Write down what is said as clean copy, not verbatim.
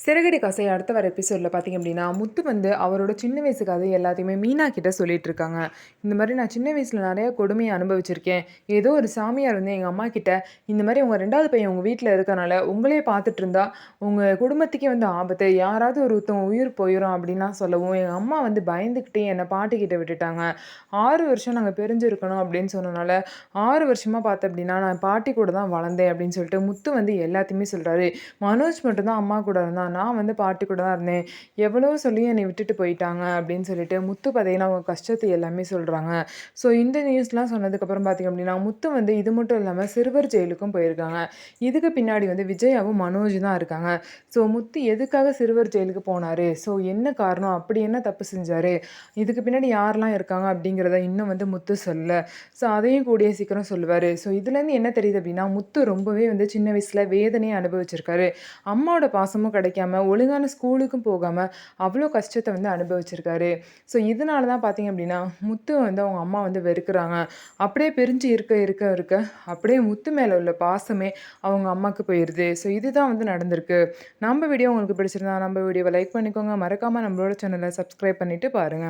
சிறகடி காசை அடுத்த வர எபிசோடில் பார்த்தீங்க அப்படின்னா, முத்து வந்து அவரோட சின்ன வயசு கதை எல்லாத்தையுமே மீனா கிட்ட சொல்லிட்டு இருக்காங்க. இந்த மாதிரி நான் சின்ன வயசில் நிறைய கொடுமையை அனுபவிச்சிருக்கேன். ஏதோ ஒரு சாமியார் வந்து எங்கள் அம்மா கிட்ட, இந்த மாதிரி உங்கள் 2வது பையன் உங்கள் வீட்டில் இருக்கனால உங்களே பார்த்துட்டு இருந்தா உங்கள் குடும்பத்துக்கே வந்து ஆபத்து, யாராவது ஒருத்தவங்க உயிர் போயிடும் அப்படின்லாம் சொல்லவும், எங்கள் அம்மா வந்து பயந்துக்கிட்டே என்னை பாட்டிக்கிட்ட விட்டுட்டாங்க. 6 வருஷம் நாங்கள் பிரிஞ்சிருக்கணும் அப்படின்னு சொன்னனால, 6 வருஷமாக பார்த்தேன் அப்படின்னா நான் பாட்டி கூட தான் வளர்ந்தேன் அப்படின்னு சொல்லிட்டு முத்து வந்து எல்லாத்தையுமே சொல்கிறாரு. மனோஜ் மட்டும் தான் அம்மா கூட இருந்தான். நான் வந்து பாட்டி கூட தான் இருந்தேன். எவ்வளவோ சொல்லியும் என்னை விட்டுட்டு போயிட்டாங்க அப்படின்னு சொல்லிட்டு முத்து பார்த்தீங்கன்னா, அவங்க கஷ்டத்த எல்லாமே சொல்றாங்க. ஸோ இந்த நியூஸ்லாம் சொன்னதுக்கப்புறம் பார்த்தீங்க அப்படின்னா, முத்து வந்து இது மட்டும் இல்லாம சிறுவர் ஜெயிலுக்கும் போயிருக்காங்க. இதுக்கு பின்னாடி வந்து விஜயாவும், மனோஜ் தான் இருக்காங்க. ஸோ முத்து எதுக்காக சிறுவர் ஜெயிலுக்கு போனாரு? ஸோ என்ன காரணம்? அப்படி என்ன தப்பு செஞ்சாரு? இதுக்கு பின்னாடி யாரெல்லாம் இருக்காங்க? அப்படிங்கிறத இன்னும் வந்து முத்து சொல்லல. ஸோ அதையும் கூடிய சீக்கிரம் சொல்லுவாரு. ஸோ இதுலேருந்து என்ன தெரியுது அப்படின்னா, முத்து ரொம்பவே வந்து சின்ன வயசுல வேதனைய அனுபவிச்சிருக்காரு. அம்மாவோட பாசமும் கிடைக்காம, ஒழுங்கான ஸ்கூலுக்கும் போகாம, அவ்வளோ கஷ்டத்த வந்து அனுபவிச்சிருக்காரு. ஸோ இதனால தான் பார்த்தீங்க அப்படின்னா, முத்துவ வந்து அவங்க அம்மா வந்து வெறுக்குறாங்க. அப்படியே பிரிஞ்சு இருக்க, அப்படியே முத்து மேல உள்ள பாசமே அவங்க அம்மாக்கு போயிருது. ஸோ இதுதான் வந்து நடந்திருக்கு. நம்ம வீடியோ உங்களுக்கு பிடிச்சிருந்தா, நம்ம வீடியோவ லைக் பண்ணிக்கோங்க. மறக்காம நம்மளோட சேனல சப்ஸ்கிரைப் பண்ணிட்டு பாருங்க.